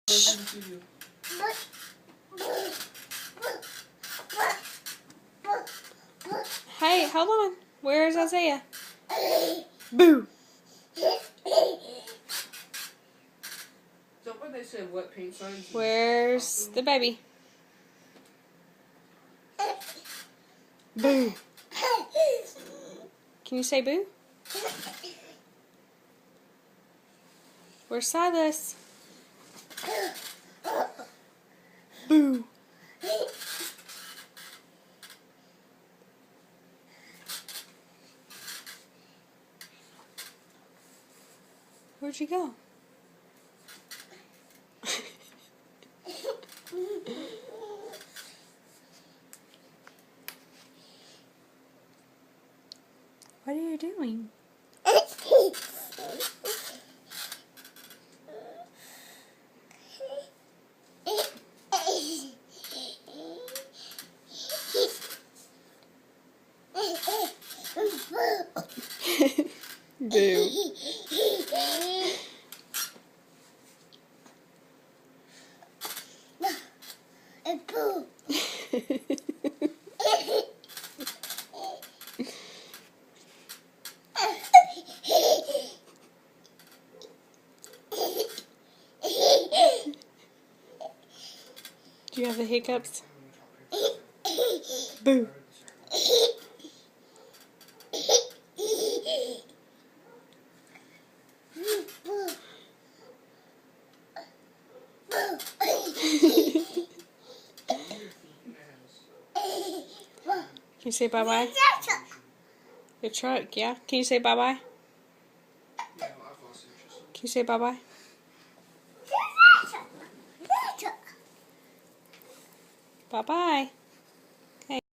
Listen to you. Hey, hold on. Where's Isaiah? Boo. So what they said, wet paint signs? Where's the baby? Boo. Can you say boo? Where's Silas? Boo. Where'd you go? What are you doing? Boo. Do you have the hiccups? Boo. Can you say bye-bye? Your truck, yeah? Can you say bye-bye? Can you say bye-bye? Bye-bye.